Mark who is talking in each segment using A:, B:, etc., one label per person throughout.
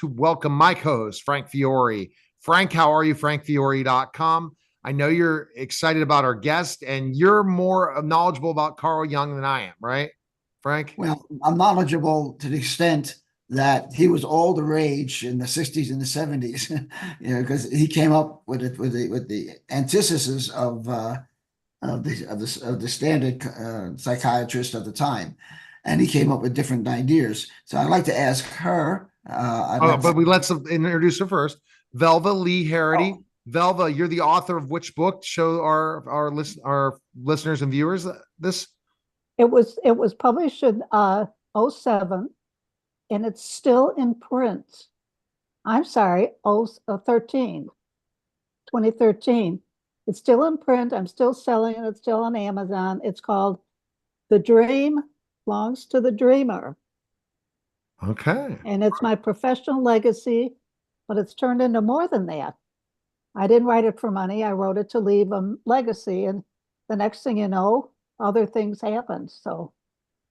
A: to welcome my co-host, Frank Fiore. Frank, how are you? FrankFiore.com. I know you're excited about our guest, and you're more knowledgeable about Carl Jung than I am, right, Frank?
B: Well, I'm knowledgeable to the extent that he was all the rage in the 60s and the 70s, because he came up with it with the antithesis of the standard psychiatrist of the time, and he came up with different ideas. So I'd like to ask her.
A: But let's introduce her first. Velva Lee Harity.
B: Oh,
A: Velva, you're the author of which book? Show our listeners and viewers this.
C: It was published in '07, and it's still in print. I'm sorry, 2013. It's still in print. I'm still selling it. It's still on Amazon. It's called The Dream Belongs to the Dreamer.
A: Okay.
C: And it's my professional legacy, but it's turned into more than that. I didn't write it for money. I wrote it to leave a legacy. And the next thing you know, other things happened. So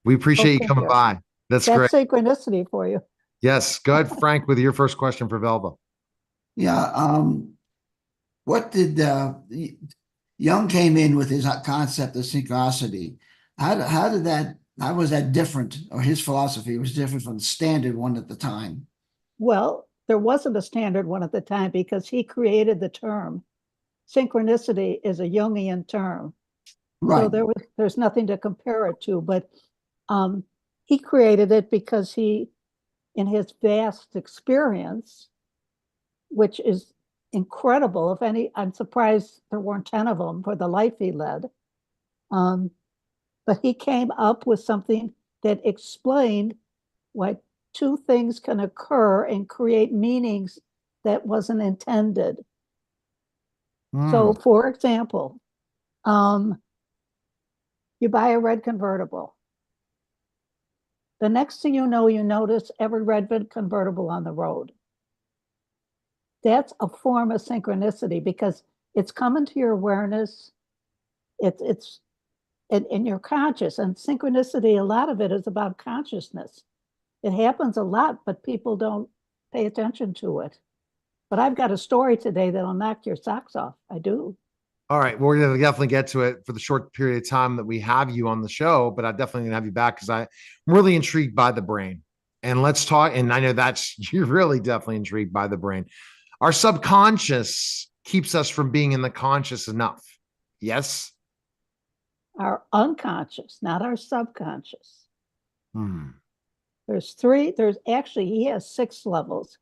A: We appreciate you
C: thank
A: coming
C: you.
A: by. That's great.
C: Synchronicity for you.
A: Yes. Go ahead, Frank, with your first question for Velva.
B: yeah. What did Jung came in with his concept of synchronicity? How was that different, or his philosophy was different from the standard one at the time?
C: Well, there wasn't a standard one at the time because he created the term. Synchronicity is a Jungian term.
B: Right.
C: So there's nothing to compare it to, but he created it because he, in his vast experience, which is incredible. I'm surprised there weren't 10 of them for the life he led. But he came up with something that explained why two things can occur and create meanings that wasn't intended. So, for example, you buy a red convertible. The next thing you know, you notice every red convertible on the road. That's a form of synchronicity because it's coming to your awareness. It's in your conscious, and synchronicity, a lot of it is about consciousness. It happens a lot, but people don't pay attention to it. But I've got a story today that'll knock your socks off. I do.
A: All right. Well, we're going to definitely get to it for the short period of time that we have you on the show, but I definitely going to have you back because I'm really intrigued by the brain. And let's talk. And I know you're really definitely intrigued by the brain. Our subconscious keeps us from being in the conscious enough. Yes.
C: Our unconscious, not our subconscious. There's actually, he has 6 levels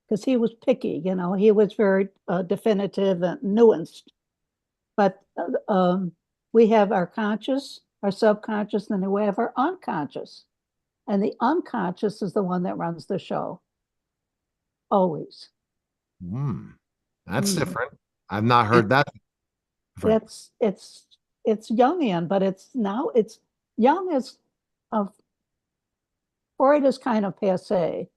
C: because he was picky, he was very definitive and nuanced. But we have our conscious, our subconscious, and then we have our unconscious. And the unconscious is the one that runs the show. Always.
A: That's different. I've not heard that.
C: It's Jungian, but Jung is Freud is kind of passé.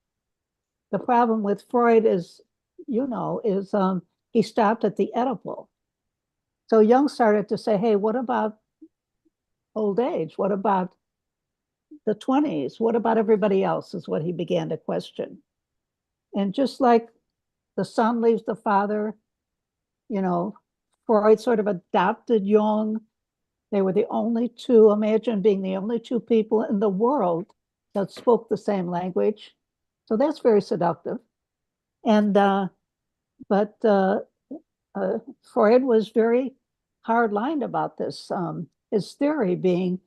C: The problem with Freud is he stopped at the Oedipal. So Jung started to say, hey, what about old age? What about the 20s? What about everybody else is what he began to question. And just like the son leaves the father, Freud sort of adopted Jung. They were the only two, imagine being the only two people in the world that spoke the same language. So that's very seductive. And, but Freud was very hard-lined about this, his theory being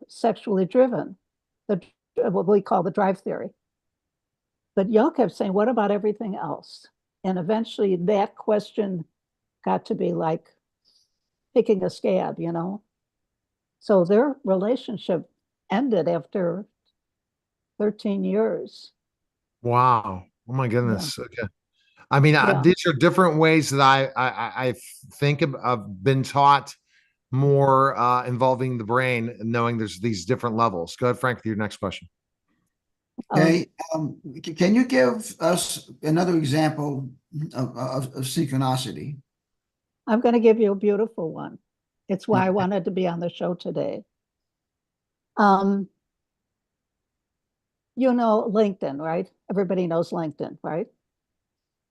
C: sexually driven, what we call the drive theory. But Jung kept saying, what about everything else? And eventually that question got to be like picking a scab, So their relationship ended after 13 years.
A: Wow. Oh my goodness. Yeah. Okay. I mean, these are different ways that I think I've been taught more involving the brain, knowing there's these different levels. Go ahead, Frank, with your next question.
B: Okay. Can you give us another example of synchronicity?
C: I'm going to give you a beautiful one. It's why I wanted to be on the show today. you know LinkedIn, right? Everybody knows LinkedIn, right?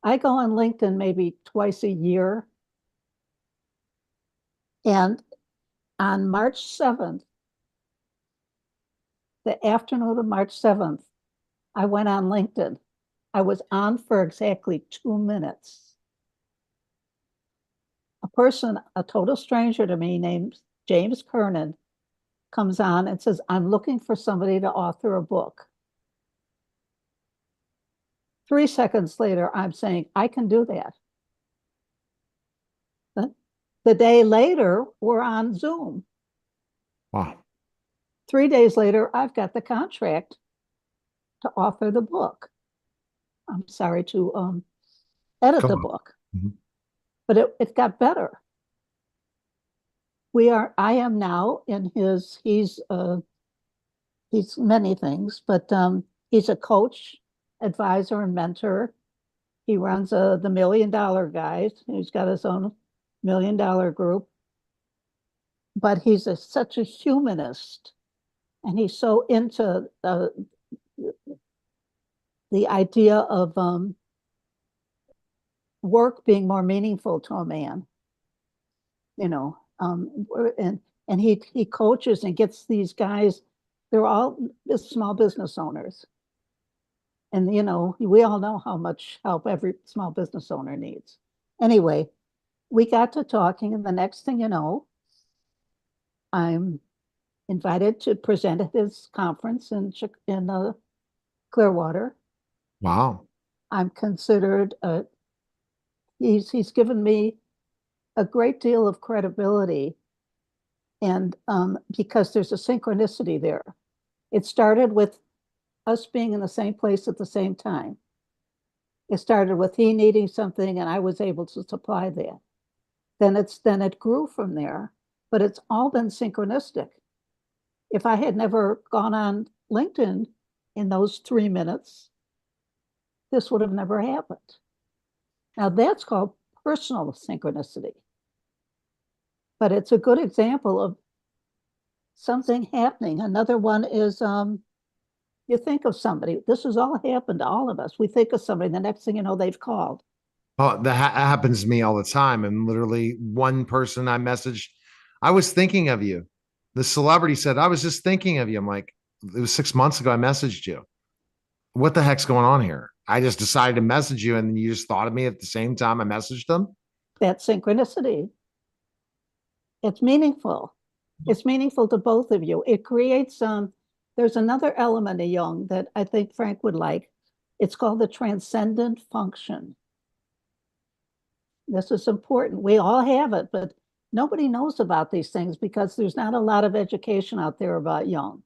C: I go on LinkedIn maybe twice a year. And on March 7th, the afternoon of March 7th, I went on LinkedIn. I was on for exactly 2 minutes. A person, a total stranger to me named James Kernan, comes on and says, I'm looking for somebody to author a book. 3 seconds later, I'm saying, I can do that. The day later, we're on Zoom.
A: Wow.
C: 3 days later, I've got the contract to author the book. I'm sorry, to edit the book.
A: Mhm.
C: But it got better. I am now in he's many things, but he's a coach, advisor, and mentor. He runs the $1 Million Guys. He's got his own $1 Million group. But he's such a humanist, and he's so into the idea of work being more meaningful to a man. You know, and he coaches and gets these guys. They're all small business owners. And, you know, we all know how much help every small business owner needs. Anyway, we got to talking, and the next thing you know, I'm invited to present at his conference in Clearwater.
A: Wow.
C: I'm considered, he's given me a great deal of credibility, and because there's a synchronicity there. It started with us being in the same place at the same time. It started with he needing something and I was able to supply that. Then it grew from there, but it's all been synchronistic. If I had never gone on LinkedIn in those 3 minutes, this would have never happened. Now that's called personal synchronicity. But it's a good example of something happening. Another one is you think of somebody. This has all happened to all of us. We think of somebody, the next thing you know, they've called.
A: Oh, that happens to me all the time. And literally, one person I messaged, I was thinking of you. The celebrity said, I was just thinking of you. I'm like, it was 6 months ago. I messaged you. What the heck's going on here? I just decided to message you, and then you just thought of me at the same time I messaged them.
C: That synchronicity. It's meaningful. It's meaningful to both of you. It creates there's another element of Jung that I think Frank would like. It's called the transcendent function. This is important. We all have it, but nobody knows about these things because there's not a lot of education out there about Jung.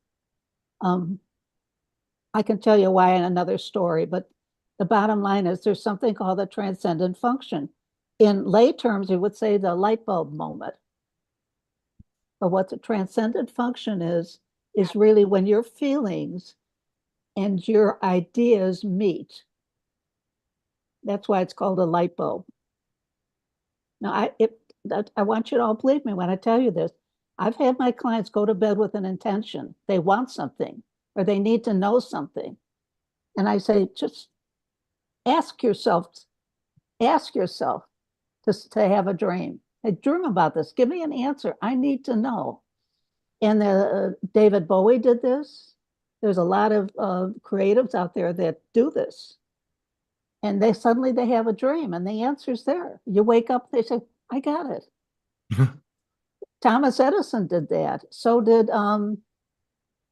C: I can tell you why in another story, but the bottom line is there's something called the transcendent function. In lay terms, you would say the light bulb moment. But what the transcendent function is really when your feelings and your ideas meet. That's why it's called a light bulb. Now, I want you to all believe me when I tell you this. I've had my clients go to bed with an intention. They want something or they need to know something. And I say, just ask yourself to have a dream. Hey, dream about this. Give me an answer. I need to know. And David Bowie did this. There's a lot of creatives out there that do this. And they suddenly have a dream and the answer's there. You wake up, they say, I got it. Thomas Edison did that. So did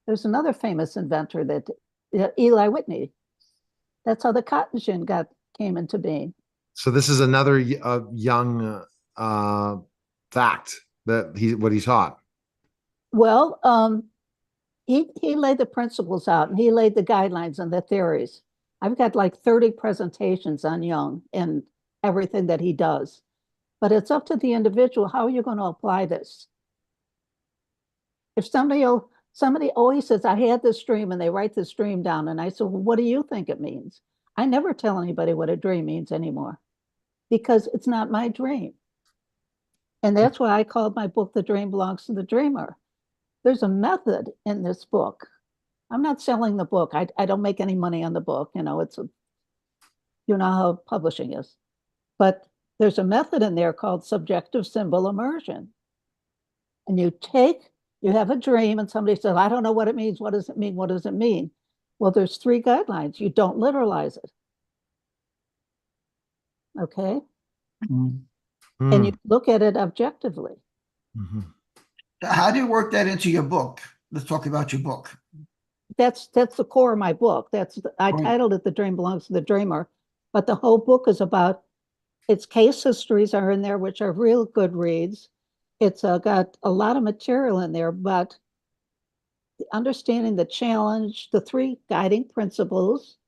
C: there's another famous inventor that Eli Whitney. That's how the cotton gin came into being.
A: So this is another Jung fact that what he taught.
C: Well, he laid the principles out and he laid the guidelines and the theories. I've got like 30 presentations on Jung and everything that he does. But it's up to the individual. How are you going to apply this? If somebody always says, I had this dream, and they write this dream down, and I said, well, what do you think it means? I never tell anybody what a dream means anymore because it's not my dream. And that's why I called my book, The Dream Belongs to the Dreamer. There's a method in this book I'm not selling the book. I don't make any money on the book. You know how publishing is. But there's a method in there called subjective symbol immersion. And you have a dream and somebody says, I don't know what it means. What does it mean? What does it mean? Well, there's 3 guidelines. You don't literalize it. Okay.
B: Mhm.
C: And you look at it objectively.
A: Mhm.
B: How do you work that into your book? Let's talk about your book.
C: That's the core of my book. I
B: Right.
C: titled it The Dream Belongs to the Dreamer, but the whole book is about its case histories are in there, which are real good reads. It's got a lot of material in there, but understanding the challenge, the 3 guiding principles,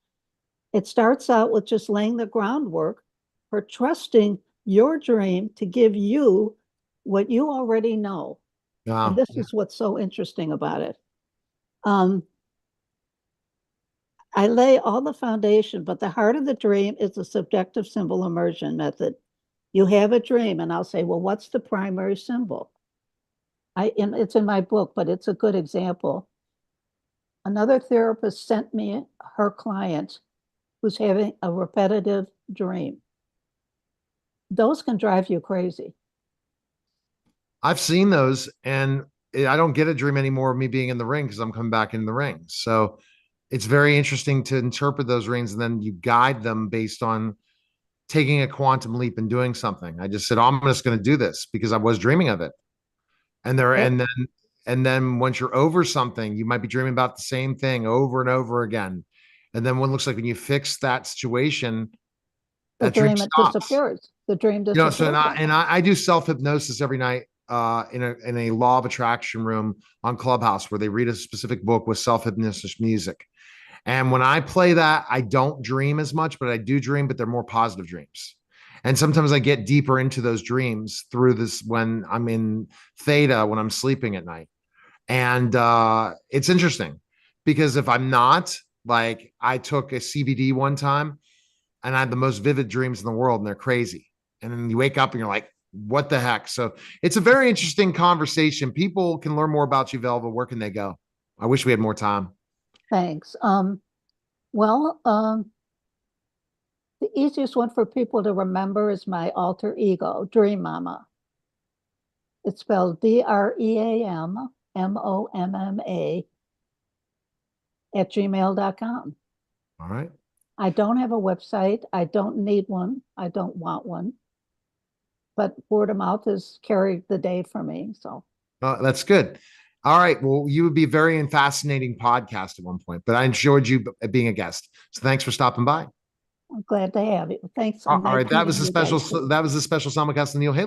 C: it starts out with just laying the groundwork for trusting your dream to give you what you already know.
A: Yeah.
C: And this is what's so interesting about it. I lay all the foundation, but the heart of the dream is the subjective symbol immersion method. You have a dream, and I'll say, well, what's the primary symbol? It's in my book, but it's a good example. Another therapist sent me her client who's having a repetitive dream. Those can drive you crazy.
A: I've seen those, and I don't get a dream anymore of me being in the ring because I'm coming back in the ring. So it's very interesting to interpret those rings, and then you guide them based on taking a quantum leap and doing something. I just said, oh, I'm just going to do this because I was dreaming of it. And there,
C: It,
A: and then once you're over something, you might be dreaming about the same thing over and over again. And then what looks like when you fix that situation,
C: the
A: that dream
C: dream, it
A: stops.
C: disappears. The dream
A: So
C: disappears.
A: I do self hypnosis every night in a law of attraction room on Clubhouse where they read a specific book with self hypnosis music. And when I play that, I don't dream as much, but I do dream, but they're more positive dreams. And sometimes I get deeper into those dreams through this when I'm in theta, when I'm sleeping at night. And it's interesting because if I'm not, like I took a CBD one time and I had the most vivid dreams in the world and they're crazy. And then you wake up and you're like, what the heck? So it's a very interesting conversation. People can learn more about you, Velva. Where can they go? I wish we had more time.
C: Thanks. Well, the easiest one for people to remember is my alter ego, Dream Mama. It's spelled DreamMomma @gmail.com.
A: All right.
C: I don't have a website. I don't need one. I don't want one. But word of mouth has carried the day for me. So
A: That's good. All right. Well, you would be a very fascinating podcast at one point, but I enjoyed you being a guest. So thanks for stopping by.
C: I'm glad to have you. Thanks.
A: All
C: Nice
A: right. That was
C: meeting
A: a
C: you guys
A: special.
C: too.
A: That was a special simulcast of Neil Haley.